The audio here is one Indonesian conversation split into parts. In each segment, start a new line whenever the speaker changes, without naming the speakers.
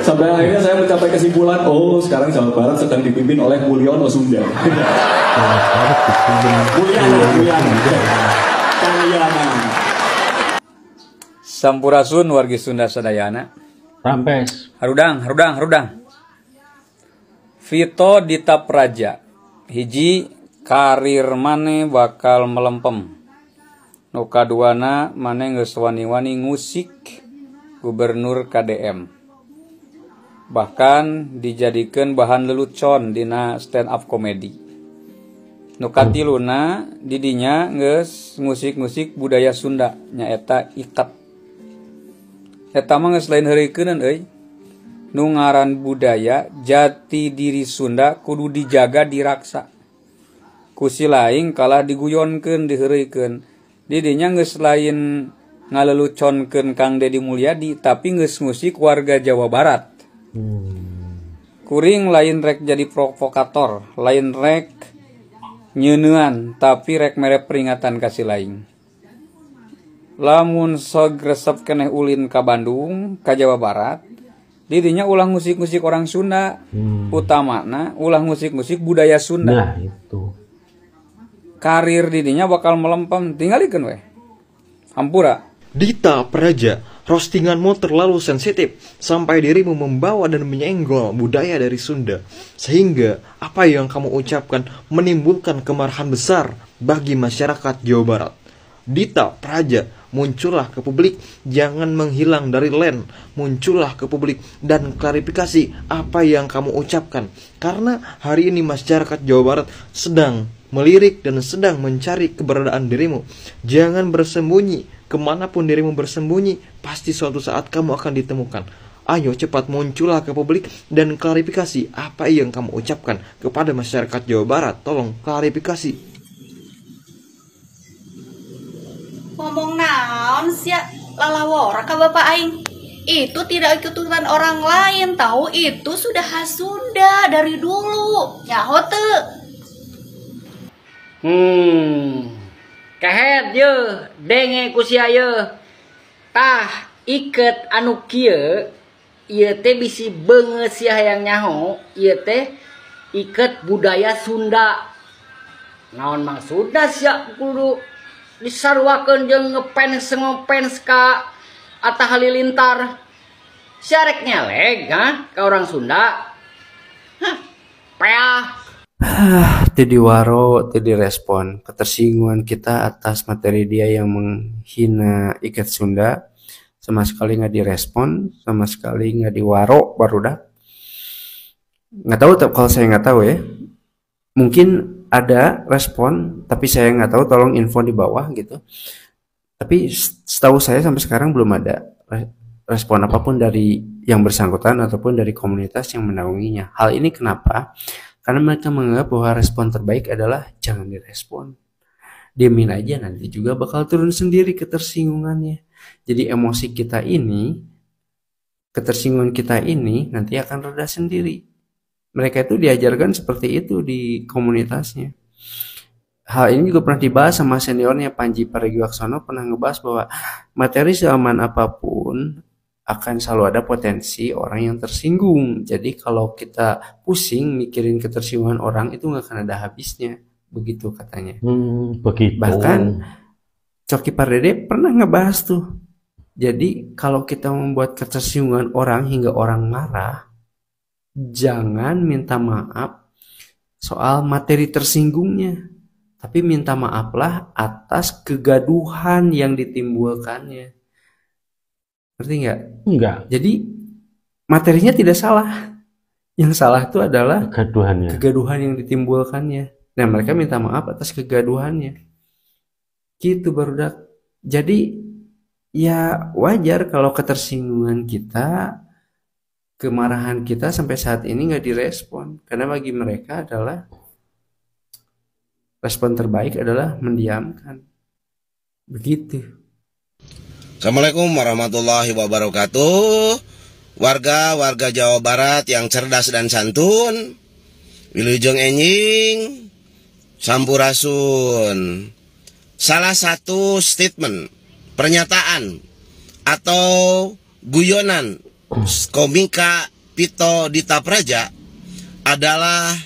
Sampai akhirnya saya mencapai kesimpulan, oh sekarang Jawa Barat sedang dipimpin oleh Mulyono Sunda. Mulyana.
Sampurasun wargi Sunda sadayana.
Rampes.
Harudang. Vito Dita Praja. Hiji karir mane bakal melempem. Nu kaduana mane geus wani-wani ngusik gubernur KDM. Bahkan dijadikan bahan lelucon dina stand up comedy. Nu katiluna didinya geus musik-musik budaya Sunda nyaeta ikat. Eta mah geus lain heureukeun euy. Nu ngaran budaya jati diri Sunda kudu dijaga diraksa. Kusi lain kalah diguyonkeun diheureukeun. Didinya geus lain ngaleluconkeun Kang Deddy Mulyadi tapi geus musik warga Jawa Barat. Kuring lain rek jadi provokator, lain rek nyeuneuan tapi rek mere peringatan kasih lain. Lamun sok resep keneh ulin ka Bandung, ka Jawa Barat, didinya ulah musik-musik orang Sunda, utamana ulah musik-musik budaya Sunda.
Nah, itu.
Karir didinya bakal melempem, tinggalikeun we. Hampura.
Dita Praja, roastinganmu terlalu sensitif sampai dirimu membawa dan menyenggol budaya dari Sunda. Sehingga apa yang kamu ucapkan menimbulkan kemarahan besar bagi masyarakat Jawa Barat. Dita Praja, muncullah ke publik, jangan menghilang dari len. Muncullah ke publik dan klarifikasi apa yang kamu ucapkan. Karena hari ini masyarakat Jawa Barat sedang melirik dan sedang mencari keberadaan dirimu. Jangan bersembunyi. Kemanapun dirimu bersembunyi, pasti suatu saat kamu akan ditemukan. Ayo cepat muncullah ke publik dan klarifikasi apa yang kamu ucapkan kepada masyarakat Jawa Barat. Tolong klarifikasi.
Ngomong naon sia lalawora ka Bapak aing. Itu tidak ikutan orang lain tahu, itu sudah khas Sunda dari dulu. Nyaho teu.
Kahet ye denge ku sia ye. Tah iket anu kieu ieu teh bisi beungeut sia hayang nyaho, ieu teh iket budaya Sunda. Naon maksudna sia kudu disarwakeun jeung ngepens ka Atta Halilintar. Sia rek nyeleg ka orang Sunda. Hah, peah.
Tadi waro, tadi respon ketersinggungan kita atas materi dia yang menghina ikat Sunda, sama sekali nggak direspon, sama sekali nggak diwaro, barudak. Nggak tahu, kalau saya nggak tahu ya, mungkin ada respon, tapi saya nggak tahu, tolong info di bawah gitu. Tapi setahu saya sampai sekarang belum ada respon apapun dari yang bersangkutan ataupun dari komunitas yang menaunginya. Hal ini kenapa? Karena mereka menganggap bahwa respon terbaik adalah jangan direspon. Diemin aja, nanti juga bakal turun sendiri ketersinggungannya. Jadi emosi kita ini, ketersinggungan kita ini nanti akan reda sendiri. Mereka itu diajarkan seperti itu di komunitasnya. Hal ini juga pernah dibahas sama seniornya Panji Pragiwaksono, pernah ngebahas bahwa materi seaman apapun akan selalu ada potensi orang yang tersinggung. Jadi kalau kita pusing mikirin ketersinggungan orang itu nggak akan ada habisnya, begitu katanya.
Begitu.
Bahkan Coki Pardede pernah ngebahas tuh. Jadi kalau kita membuat ketersinggungan orang hingga orang marah, jangan minta maaf soal materi tersinggungnya, tapi minta maaflah atas kegaduhan yang ditimbulkannya. Ngerti nggak?
Enggak.
Jadi materinya tidak salah. Yang salah itu adalah kegaduhan yang ditimbulkannya. Nah, mereka minta maaf atas kegaduhannya. Gitu barudak. Jadi ya wajar kalau ketersinggungan kita, kemarahan kita sampai saat ini nggak direspon. Karena bagi mereka adalah respon terbaik adalah mendiamkan. Begitu.
Assalamualaikum warahmatullahi wabarakatuh. Warga Jawa Barat yang cerdas dan santun, wilujeng enjing, sampurasun. Salah satu statement, pernyataan atau guyonan komika Pito Dita Praja adalah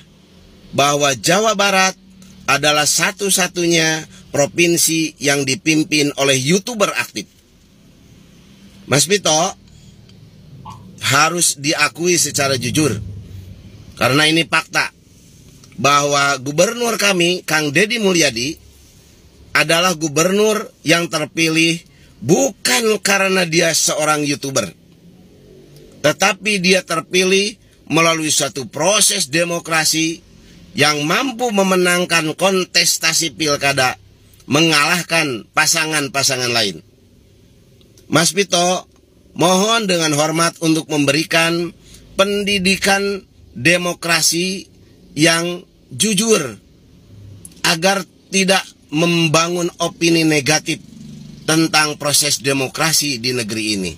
bahwa Jawa Barat adalah satu-satunya provinsi yang dipimpin oleh YouTuber aktif. Mas Pito harus diakui secara jujur, karena ini fakta, bahwa gubernur kami, Kang Deddy Mulyadi, adalah gubernur yang terpilih bukan karena dia seorang YouTuber, tetapi dia terpilih melalui suatu proses demokrasi yang mampu memenangkan kontestasi pilkada, mengalahkan pasangan-pasangan lain. Mas Pito, mohon dengan hormat untuk memberikan pendidikan demokrasi yang jujur agar tidak membangun opini negatif tentang proses demokrasi di negeri ini.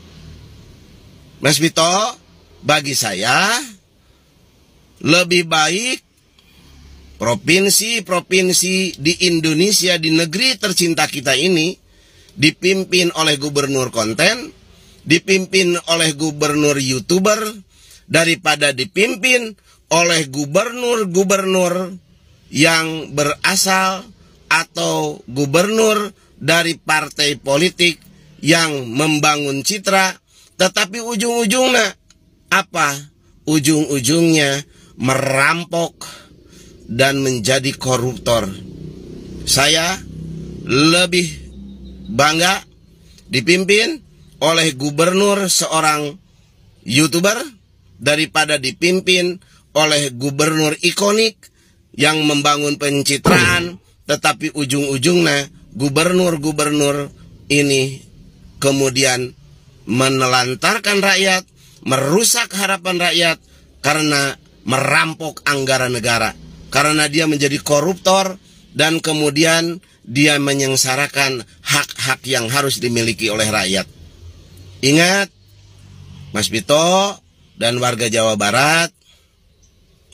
Mas Pito, bagi saya lebih baik provinsi-provinsi di Indonesia, di negeri tercinta kita ini, dipimpin oleh gubernur konten, dipimpin oleh gubernur YouTuber, daripada dipimpin oleh gubernur-gubernur yang berasal atau gubernur dari partai politik yang membangun citra, tetapi ujung-ujungnya apa? Ujung-ujungnya merampok dan menjadi koruptor. Saya lebih bangga dipimpin oleh gubernur seorang YouTuber daripada dipimpin oleh gubernur ikonik yang membangun pencitraan, tetapi ujung-ujungnya gubernur-gubernur ini kemudian menelantarkan rakyat, merusak harapan rakyat karena merampok anggaran negara, karena dia menjadi koruptor dan kemudian dia menyengsarakan hak-hak yang harus dimiliki oleh rakyat. Ingat, Mas Pito dan warga Jawa Barat,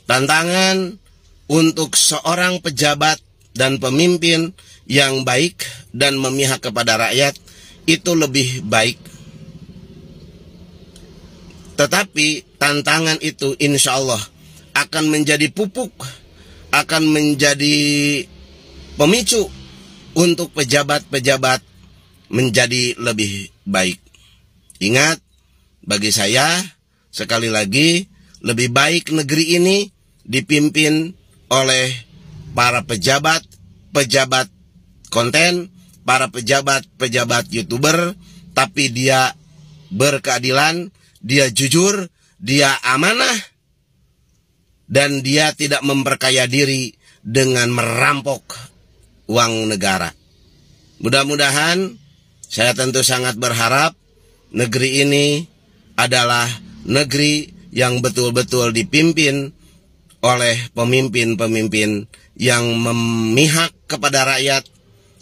tantangan untuk seorang pejabat dan pemimpin yang baik dan memihak kepada rakyat itu lebih baik. Tetapi tantangan itu insya Allah akan menjadi pupuk, akan menjadi pemicu untuk pejabat-pejabat menjadi lebih baik. Ingat, bagi saya sekali lagi lebih baik negeri ini dipimpin oleh para pejabat konten, para pejabat YouTuber, tapi dia berkeadilan, dia jujur, dia amanah, dan dia tidak memperkaya diri dengan merampok uang negara. Mudah-mudahan, saya tentu sangat berharap negeri ini adalah negeri yang betul-betul dipimpin oleh pemimpin-pemimpin yang memihak kepada rakyat,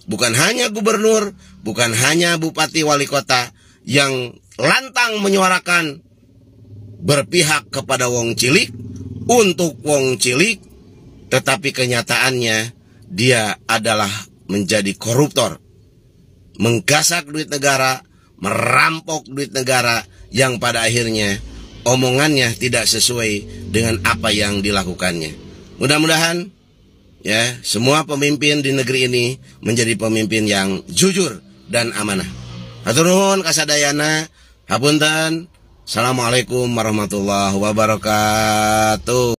bukan hanya gubernur, bukan hanya bupati wali kota yang lantang menyuarakan berpihak kepada wong cilik, untuk wong cilik, tetapi kenyataannya dia adalah menjadi koruptor, menggasak duit negara, merampok duit negara, yang pada akhirnya omongannya tidak sesuai dengan apa yang dilakukannya. Mudah-mudahan ya semua pemimpin di negeri ini menjadi pemimpin yang jujur dan amanah. Hatur nuhun kasadayana, hapunten. Assalamualaikum warahmatullahi wabarakatuh.